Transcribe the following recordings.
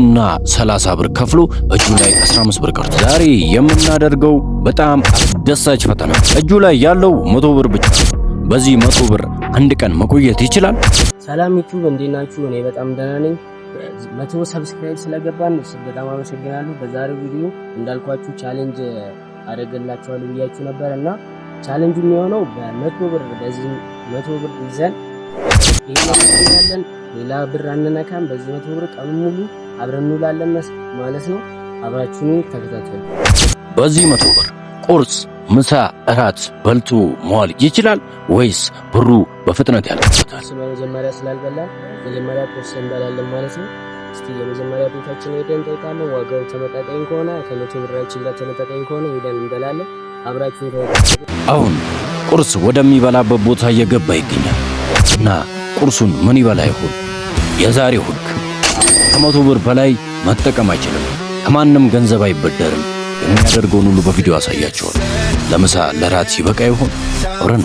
እና 30 ብር ከፍሎ እጁ ላይ 15 ብር ቀርቶ ዛሬ የምናደርገው በጣም አስደሳች ፈተና እጁ ላይ ያለው 100 ብር ብቻ። በዚህ 100 ብር አንድ ቀን መቆየት ይችላል። ሰላም ዩቲዩብ እንዴት ናችሁ? እኔ በጣም ደህና ነኝ። 100 ሰብስክራይብ ስለገባን በጣም አመሰግናለሁ። በዛሬው ቪዲዮ እንዳልኳችሁ ቻሌንጅ አደረግላችኋለሁ ብያችሁ ነበር እና ቻሌንጁ የሚሆነው በ100 ብር በዚህ 100 ብር ይዘን ይሄን ሌላ ብር አንነካም። በዚህ 100 ብር ቀን ሙሉ አብረን እንውላለን ማለት ነው። አብራችሁን ተከታተሉ። በዚህ 100 ብር ቁርስ፣ ምሳ፣ እራት በልቶ መዋል ይችላል ወይስ ብሩ በፍጥነት ያልቃል? መጀመሪያ ስላልበላን መጀመሪያ ቁርስ እንበላለን ማለት ነው። እስቲ የመጀመሪያ ቤታችን ሄደን ጠይቃለን። ዋጋው ተመጣጣኝ ከሆነ ከ100 ብራችን ጋር ተመጣጣኝ ከሆነ ሄደን እንበላለን። አብራችሁ ተከታተሉ። አሁን ቁርስ ወደሚበላበት ቦታ እየገባ ይገኛል እና ቁርሱን ምን ይበላ ይሆን? የዛሬው ህግ ከ100 ብር በላይ መጠቀም አይችልም። ከማንም ገንዘብ አይበደርም። የሚያደርገውን ሁሉ በቪዲዮ አሳያቸዋል። ለምሳ ለራት ይበቃ ይሆን? አብረን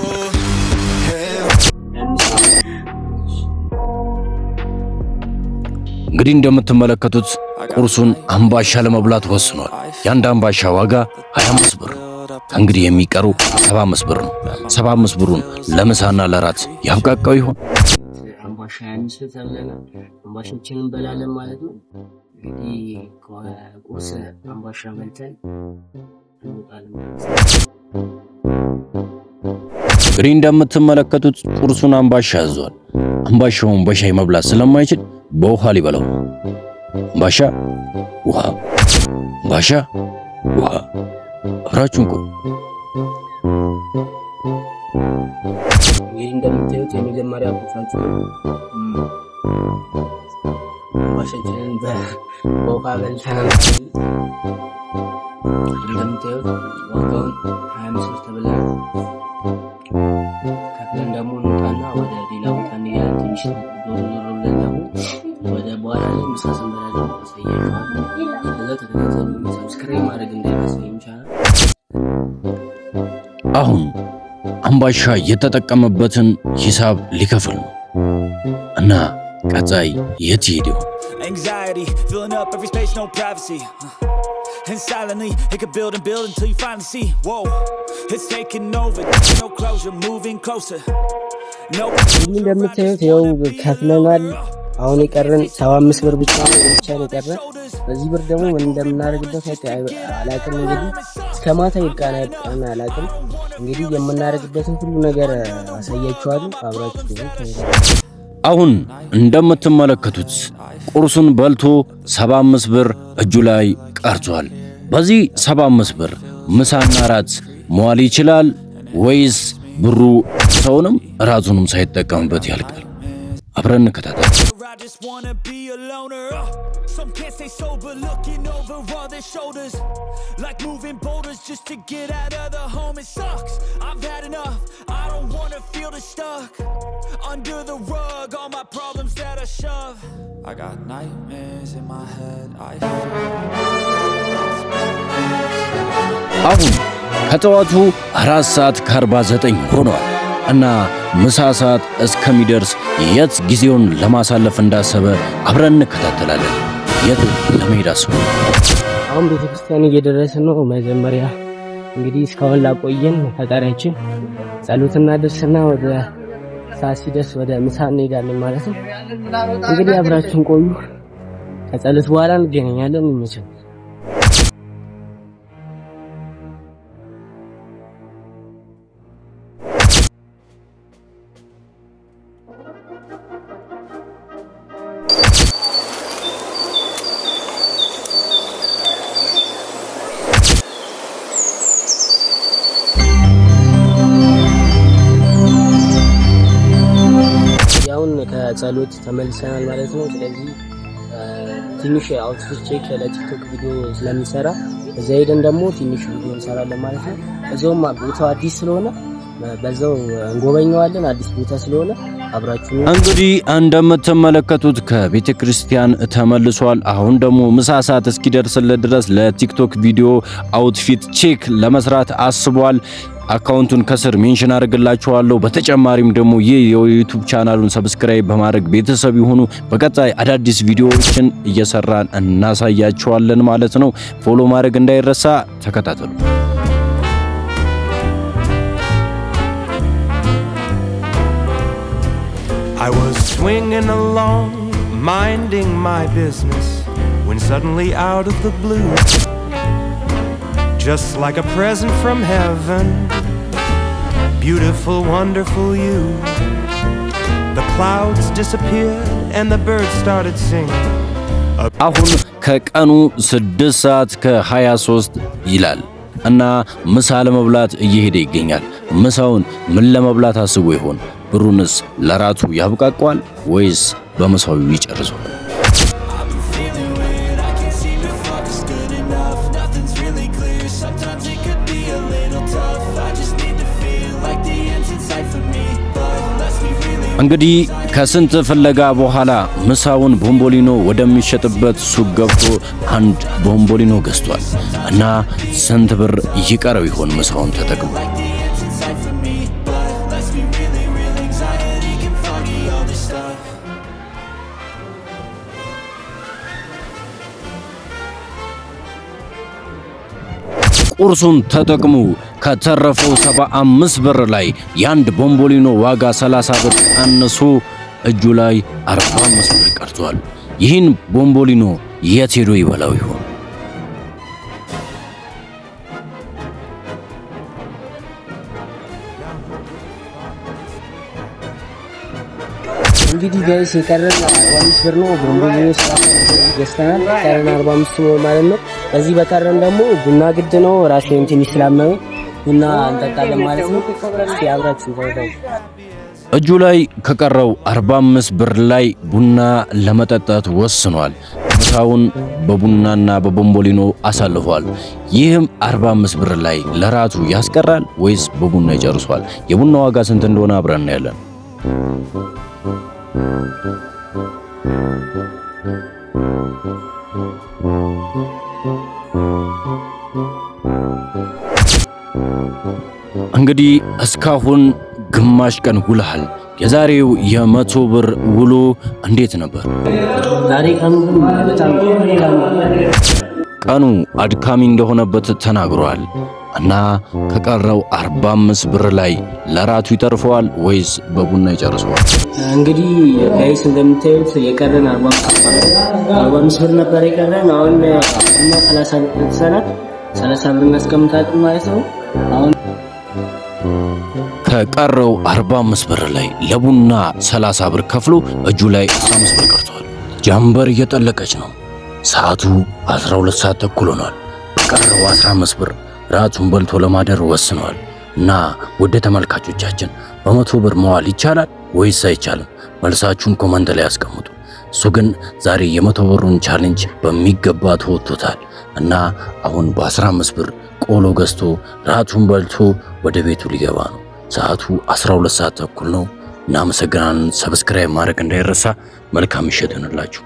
እንግዲህ እንደምትመለከቱት ቁርሱን አምባሻ ለመብላት ወስኗል። የአንድ አምባሻ ዋጋ 25 ብር። እንግዲህ የሚቀሩ 75 ብር ነው። 75 ብሩን ለምሳና ለራት ያብቃቃው ይሆን? አምባሻ ያንስ ተብለናል። አምባሻችንን እንበላለን ማለት ነው። እንግዲህ ቁርስ አምባሻ በልተን እንወጣለን ማለት ነው። እንግዲህ እንደምትመለከቱት ቁርሱን አምባሻ ያዟል። አምባሻውን በሻይ መብላት ስለማይችል በውሃ ሊበላው። አምባሻ ውሃ፣ አምባሻ ውሃ። አብራችሁን ቆዩ። እንግዲህ እንደምታዩት የመጀመሪያ ቁርሳችን አምባሻችንን በውሃ በልተናል። እንደምታዩት ዋጋውን 25 ብር ተብለናል። ከፍለን ደግሞ እንውጣና ወደ ሌላ ቦታ እንሄዳለን። ትንሽ ዞር ብለን ደግሞ ወደ በኋላ ላይ ምሳ ስንበላ ደግሞ አሳያችኋለሁ። ከዛ ተከታተሉ። ሰብስክራይብ ማድረግ እንዳይረሳ ይቻላል። አሁን አምባሻ የተጠቀመበትን ሂሳብ ሊከፍል ነው እና ቀጣይ የት ሄደው? Anxiety filling up every space, no privacy. And silently it could build and build until you finally see. Whoa, it's taking over, no closure, moving closer. No. እንደምታዩት ያው ከፍለናል። አሁን የቀረን 75 ብር ብቻ ነው የቀረን። በዚህ ብር ደግሞ ምን እንደምናደርግበት አላውቅም። እንግዲህ እስከ ማታ ይብቃና አላውቅም። እንግዲህ የምናደርግበትን ሁሉ ነገር አሳያችኋለሁ። አብራችሁ አሁን እንደምትመለከቱት ቁርሱን በልቶ 75 ብር እጁ ላይ ቀርቷል። በዚህ 75 ብር ምሳና ራት መዋል ይችላል ወይስ ብሩ ሰውንም ራሱንም ሳይጠቀምበት ያልቃል? አብረን እንከታተል። I just wanna be a loner. Some can't stay sober, looking over all their shoulders, like moving boulders just to get out of the home. It sucks, I've had enough. I don't wanna feel the stuck under the rug, all my problems that I shove. I got nightmares in my head. አሁን ከጠዋቱ 4 ሰዓት ከ49 ሆኗል እና ምሳ ሰዓት እስከሚደርስ የት ጊዜውን ለማሳለፍ እንዳሰበ አብረን እንከታተላለን። የት ለመሄድ አስቦ? አሁን ቤተክርስቲያን እየደረስን ነው። መጀመሪያ እንግዲህ እስካሁን ላቆየን ፈጣሪያችን ጸሎት እናድርስና ወደ ሰዓት ሲደርስ ወደ ምሳ እንሄዳለን ማለት ነው። እንግዲህ አብራችሁን ቆዩ። ከጸሎት በኋላ እንገናኛለን። እንመቻለን። ከጸሎት ተመልሰናል ማለት ነው። ስለዚህ ትንሽ አውትፊት ቼክ ለቲክቶክ ቪዲዮ ስለሚሰራ እዛ ሄደን ደግሞ ትንሽ ቪዲዮ እንሰራለን ማለት ነው። እዛውም ቦታው አዲስ ስለሆነ በዛው እንጎበኘዋለን። አዲስ ቦታ ስለሆነ አብራችሁ እንግዲህ እንደምትመለከቱት ከቤተ ክርስቲያን ተመልሷል። አሁን ደግሞ ምሳ ሰዓት እስኪደርስለት ድረስ ለቲክቶክ ቪዲዮ አውትፊት ቼክ ለመስራት አስቧል። አካውንቱን ከስር ሜንሽን አድርግላችኋለሁ። በተጨማሪም ደግሞ ይህ የዩቲዩብ ቻናሉን ሰብስክራይብ በማድረግ ቤተሰብ ይሁኑ። በቀጣይ አዳዲስ ቪዲዮዎችን እየሰራን እናሳያችኋለን ማለት ነው። ፎሎ ማድረግ እንዳይረሳ። ተከታተሉ። I was swinging along, minding my business, when suddenly out of the blue, just like a present from heaven, beautiful, wonderful you, the clouds disappeared and the birds started singing. አሁን ከቀኑ 6:23 ይላል እና ምሳ ለመብላት እየሄደ ይገኛል። ምሳውን ምን ለመብላት አስቦ ይሆን? ብሩንስ ለራቱ ያብቃቋል ወይስ በምሳው ይጨርሰዋል? እንግዲህ ከስንት ፍለጋ በኋላ ምሳውን ቦምቦሊኖ ወደሚሸጥበት ሱቅ ገብቶ አንድ ቦምቦሊኖ ገዝቷል እና ስንት ብር ይቀረው ይሆን ምሳውን ተጠቅሞ? ቁርሱን ተጠቅሞ ከተረፈው 75 ብር ላይ የአንድ ቦምቦሊኖ ዋጋ 30 ብር ቀንሶ እጁ ላይ 45 ብር ቀርቷል። ይህን ቦምቦሊኖ የት ሄዶ ይበላው ይሆን? እንግዲህ ጋይስ የቀረን 45 ብር ነው። ቦምቦሊኖ ገዝተናል። ቀረን 45 ነው ማለት ነው። በዚህ በቀረን ደግሞ ቡና ግድ ነው። ራሴን ትንሽ ስላመመኝ ቡና እንጠጣለን ማለት ነው። እስኪ አብራችሁ ታዩ። እጁ ላይ ከቀረው 45 ብር ላይ ቡና ለመጠጣት ወስኗል። ምሳውን በቡናና በቦምቦሊኖ አሳልፏል። ይህም 45 ብር ላይ ለራቱ ያስቀራል ወይስ በቡና ይጨርሷል? የቡና ዋጋ ስንት እንደሆነ አብረን እናያለን። እንግዲህ እስካሁን ግማሽ ቀን ውለሃል። የዛሬው የ100 ብር ውሎ እንዴት ነበር? ዛሬ ቀኑ አድካሚ እንደሆነበት ተናግሯል እና ከቀረው 45 ብር ላይ ለራቱ ይተርፈዋል ወይስ በቡና ይጨርሰዋል? እንግዲህ ጋይስ እንደምታዩት የቀረን 45 ብር ነበር የቀረን። አሁን እና 30 ብር ተሰራት 30 ብር እናስቀምጣለን ማለት ነው። አሁን ከቀረው 45 ብር ላይ ለቡና 30 ብር ከፍሎ እጁ ላይ 15 ብር ቀርቷል። ጃምበር እየጠለቀች ነው። ሰዓቱ 12 ሰዓት ተኩል ሆኗል። በቀረው 15 ብር ራቱን በልቶ ለማደር ወስኗል እና ወደ ተመልካቾቻችን በ100 ብር መዋል ይቻላል ወይስ አይቻልም? መልሳችሁን ኮመንት ላይ አስቀምጡ። እሱ ግን ዛሬ የ100 ብሩን ቻሌንጅ በሚገባ ተወጥቶታል እና አሁን በ15 ብር ቆሎ ገዝቶ ራቱን በልቶ ወደ ቤቱ ሊገባ ነው። ሰዓቱ 12 ሰዓት ተኩል ነው። እናመሰግናለን። ሰብስክራይብ ማድረግ እንዳይረሳ። መልካም ምሽት ይሁንላችሁ።